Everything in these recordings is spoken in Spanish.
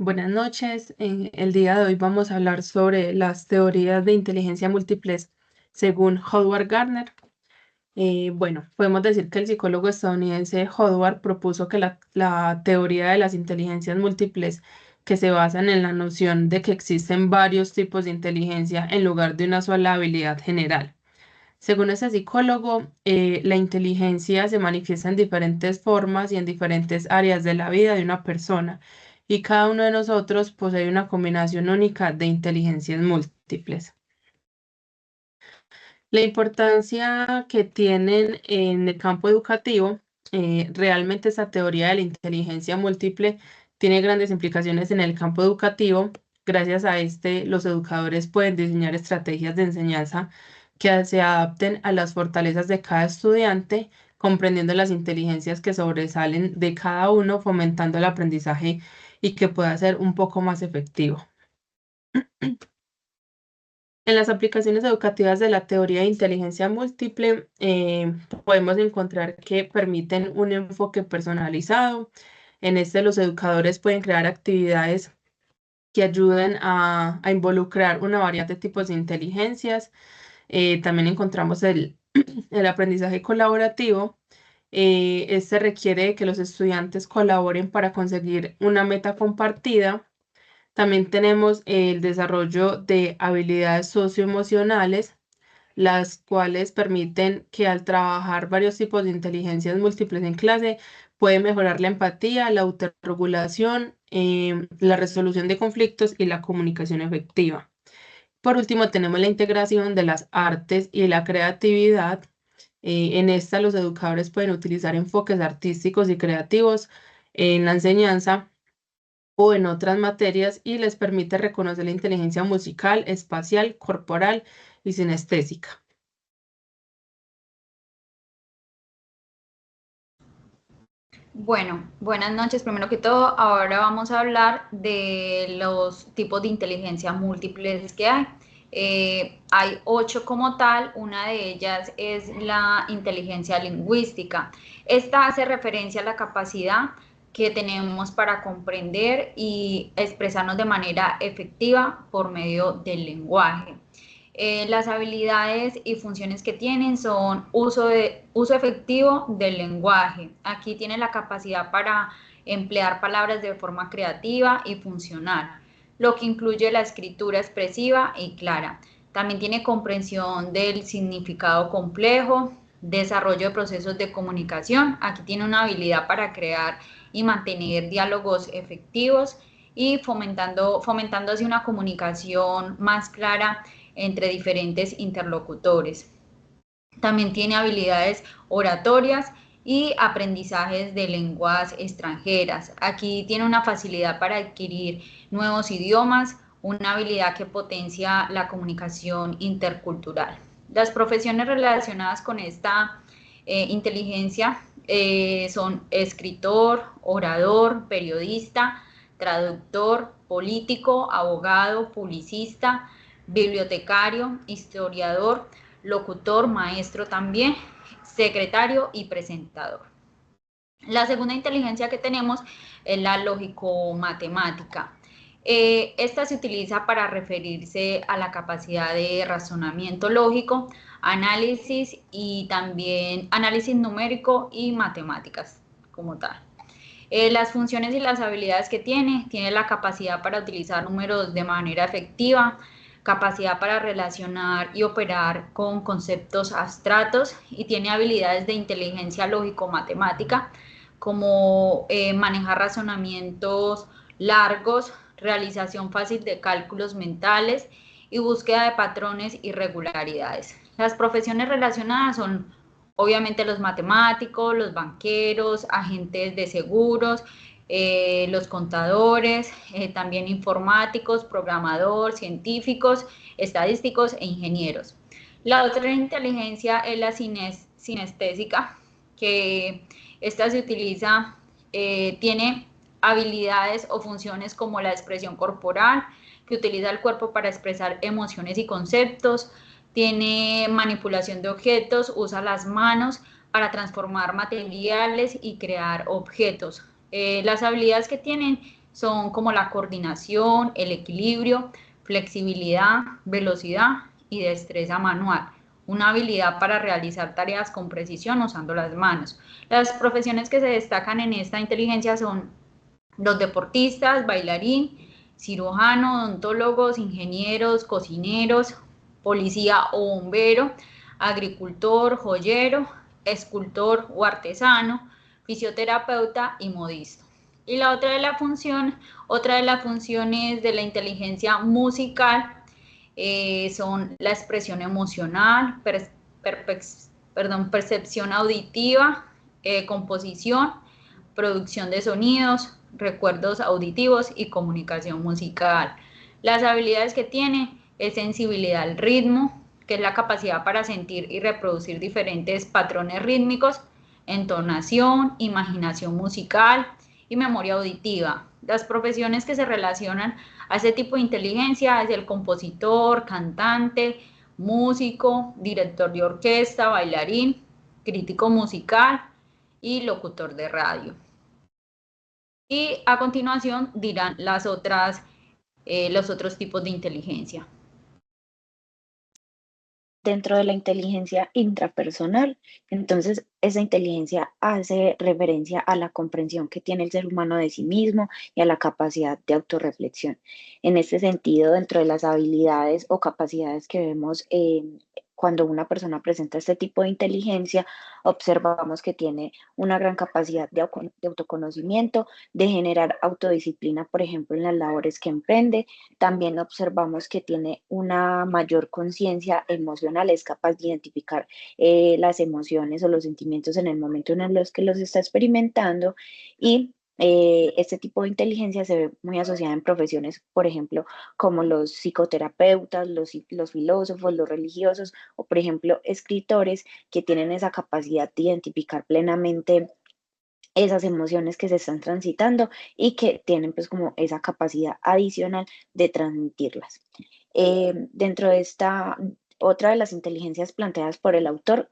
Buenas noches. En el día de hoy vamos a hablar sobre las teorías de inteligencia múltiples según Howard Gardner. Bueno, podemos decir que el psicólogo estadounidense Howard propuso que la teoría de las inteligencias múltiples, que se basan en la noción de que existen varios tipos de inteligencia en lugar de una sola habilidad general. Según ese psicólogo, la inteligencia se manifiesta en diferentes formas y en diferentes áreas de la vida de una persona, y cada uno de nosotros posee una combinación única de inteligencias múltiples. La importancia que tienen en el campo educativo, realmente esta teoría de la inteligencia múltiple tiene grandes implicaciones en el campo educativo. Gracias a este, los educadores pueden diseñar estrategias de enseñanza que se adapten a las fortalezas de cada estudiante, comprendiendo las inteligencias que sobresalen de cada uno, fomentando el aprendizaje y que pueda ser un poco más efectivo. En las aplicaciones educativas de la teoría de inteligencia múltiple, podemos encontrar que permiten un enfoque personalizado. En este, los educadores pueden crear actividades que ayuden a involucrar una variedad de tipos de inteligencias. También encontramos el aprendizaje colaborativo. Este requiere que los estudiantes colaboren para conseguir una meta compartida. También tenemos el desarrollo de habilidades socioemocionales, las cuales permiten que al trabajar varios tipos de inteligencias múltiples en clase, puede mejorar la empatía, la autorregulación, la resolución de conflictos y la comunicación efectiva. Por último, tenemos la integración de las artes y la creatividad. En esta, los educadores pueden utilizar enfoques artísticos y creativos en la enseñanza o en otras materias, y les permite reconocer la inteligencia musical, espacial, corporal y sinestésica. Bueno, buenas noches. Primero que todo, ahora vamos a hablar de los tipos de inteligencia múltiples que hay. Hay 8 como tal, una de ellas es la inteligencia lingüística. Esta hace referencia a la capacidad que tenemos para comprender y expresarnos de manera efectiva por medio del lenguaje. Las habilidades y funciones que tienen son uso efectivo del lenguaje. Aquí tiene la capacidad para emplear palabras de forma creativa y funcional, lo que incluye la escritura expresiva y clara. También tiene comprensión del significado complejo, desarrollo de procesos de comunicación. Aquí tiene una habilidad para crear y mantener diálogos efectivos y fomentando así una comunicación más clara entre diferentes interlocutores. También tiene habilidades oratorias y aprendizajes de lenguas extranjeras. Aquí tiene una facilidad para adquirir nuevos idiomas, una habilidad que potencia la comunicación intercultural. Las profesiones relacionadas con esta inteligencia son escritor, orador, periodista, traductor, político, abogado, publicista, bibliotecario, historiador, locutor, maestro también, secretario y presentador. La segunda inteligencia que tenemos es la lógico-matemática. Esta se utiliza para referirse a la capacidad de razonamiento lógico, análisis y también análisis numérico y matemáticas como tal. Las funciones y las habilidades que tiene la capacidad para utilizar números de manera efectiva, capacidad para relacionar y operar con conceptos abstractos y tiene habilidades de inteligencia lógico-matemática como manejar razonamientos largos, realización fácil de cálculos mentales y búsqueda de patrones y regularidades. Las profesiones relacionadas son obviamente los matemáticos, los banqueros, agentes de seguros, los contadores, también informáticos, programadores, científicos, estadísticos e ingenieros. La otra inteligencia es la sinestésica, que esta se utiliza, tiene habilidades o funciones como la expresión corporal, que utiliza el cuerpo para expresar emociones y conceptos, tiene manipulación de objetos, usa las manos para transformar materiales y crear objetos. Las habilidades que tienen son como la coordinación, el equilibrio, flexibilidad, velocidad y destreza manual, una habilidad para realizar tareas con precisión usando las manos. Las profesiones que se destacan en esta inteligencia son los deportistas, bailarín, cirujano, odontólogos, ingenieros, cocineros, policía o bombero, agricultor, joyero, escultor o artesano, fisioterapeuta y modista. Y la otra de las funciones de la inteligencia musical son la expresión emocional, percepción auditiva, composición, producción de sonidos, recuerdos auditivos y comunicación musical. Las habilidades que tiene es sensibilidad al ritmo, que es la capacidad para sentir y reproducir diferentes patrones rítmicos, entonación, imaginación musical y memoria auditiva. Las profesiones que se relacionan a este tipo de inteligencia es el compositor, cantante, músico, director de orquesta, bailarín, crítico musical y locutor de radio. Y a continuación dirán los otros tipos de inteligencia. Dentro de la inteligencia intrapersonal, entonces esa inteligencia hace referencia a la comprensión que tiene el ser humano de sí mismo y a la capacidad de autorreflexión. En este sentido, dentro de las habilidades o capacidades que vemos cuando una persona presenta este tipo de inteligencia, observamos que tiene una gran capacidad de autoconocimiento, de generar autodisciplina, por ejemplo, en las labores que emprende. También observamos que tiene una mayor conciencia emocional, es capaz de identificar las emociones o los sentimientos en el momento en los que los está experimentando y este tipo de inteligencia se ve muy asociada en profesiones, por ejemplo, como los psicoterapeutas, los filósofos, los religiosos o, por ejemplo, escritores que tienen esa capacidad de identificar plenamente esas emociones que se están transitando y que tienen pues como esa capacidad adicional de transmitirlas. Dentro de esta, otra de las inteligencias planteadas por el autor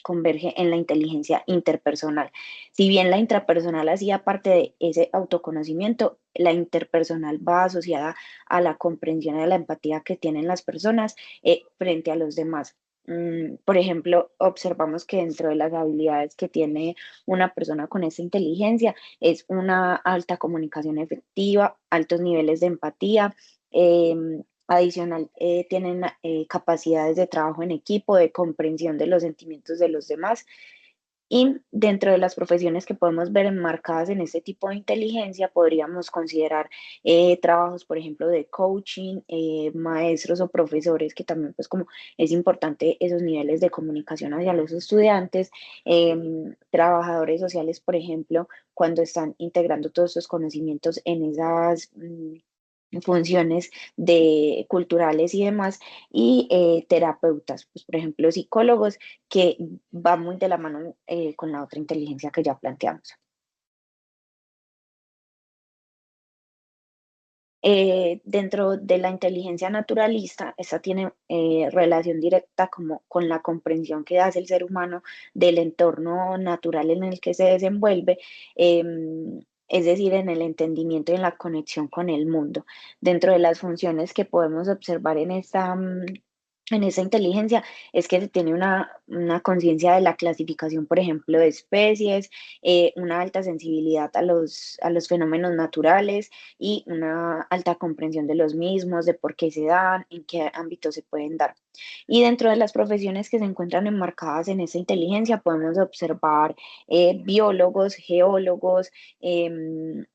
converge en la inteligencia interpersonal. Si bien la intrapersonal hacía parte de ese autoconocimiento, la interpersonal va asociada a la comprensión y a la empatía que tienen las personas frente a los demás. Por ejemplo, observamos que dentro de las habilidades que tiene una persona con esta inteligencia es una alta comunicación efectiva, altos niveles de empatía, adicional, tienen capacidades de trabajo en equipo, de comprensión de los sentimientos de los demás. Y dentro de las profesiones que podemos ver enmarcadas en este tipo de inteligencia, podríamos considerar trabajos, por ejemplo, de coaching, maestros o profesores, que también pues como es importante esos niveles de comunicación hacia los estudiantes, trabajadores sociales, por ejemplo, cuando están integrando todos estos conocimientos en esas funciones culturales y demás, y terapeutas, pues por ejemplo psicólogos, que va muy de la mano con la otra inteligencia que ya planteamos. Dentro de la inteligencia naturalista, esta tiene relación directa como con la comprensión que hace el ser humano del entorno natural en el que se desenvuelve, es decir, en el entendimiento y en la conexión con el mundo. Dentro de las funciones que podemos observar en esa inteligencia es que se tiene una conciencia de la clasificación, por ejemplo, de especies, una alta sensibilidad a los fenómenos naturales y una alta comprensión de los mismos, de por qué se dan, en qué ámbitos se pueden dar. Y dentro de las profesiones que se encuentran enmarcadas en esa inteligencia, podemos observar biólogos, geólogos,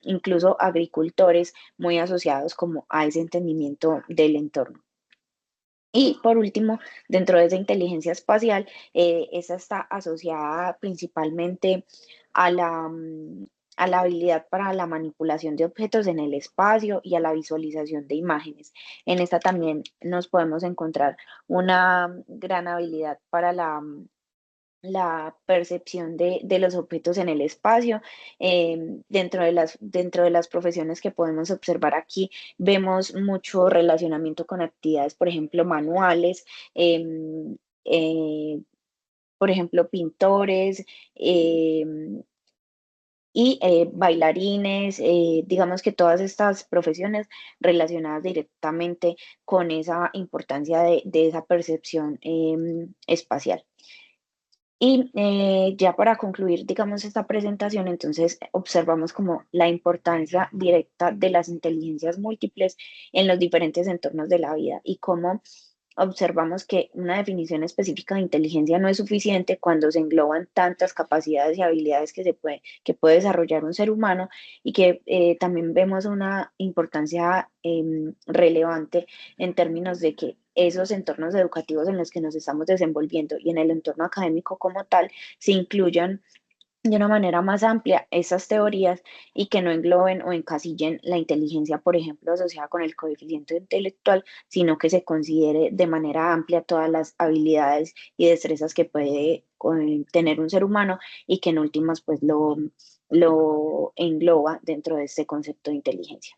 incluso agricultores muy asociados como a ese entendimiento del entorno. Y por último, dentro de esa inteligencia espacial, esa está asociada principalmente a a la habilidad para la manipulación de objetos en el espacio y a la visualización de imágenes. En esta también nos podemos encontrar una gran habilidad para la percepción de los objetos en el espacio. Dentro de las profesiones que podemos observar aquí, vemos mucho relacionamiento con actividades, por ejemplo, manuales, em, eh, por ejemplo, pintores, y bailarines, digamos que todas estas profesiones relacionadas directamente con esa importancia de esa percepción espacial. Y ya para concluir, digamos, esta presentación, entonces observamos como la importancia directa de las inteligencias múltiples en los diferentes entornos de la vida y cómo observamos que una definición específica de inteligencia no es suficiente cuando se engloban tantas capacidades y habilidades que puede desarrollar un ser humano, y que también vemos una importancia relevante en términos de que esos entornos educativos en los que nos estamos desenvolviendo y en el entorno académico como tal se incluyan de una manera más amplia esas teorías, y que no engloben o encasillen la inteligencia, por ejemplo, asociada con el coeficiente intelectual, sino que se considere de manera amplia todas las habilidades y destrezas que puede tener un ser humano, y que en últimas pues lo engloba dentro de este concepto de inteligencia.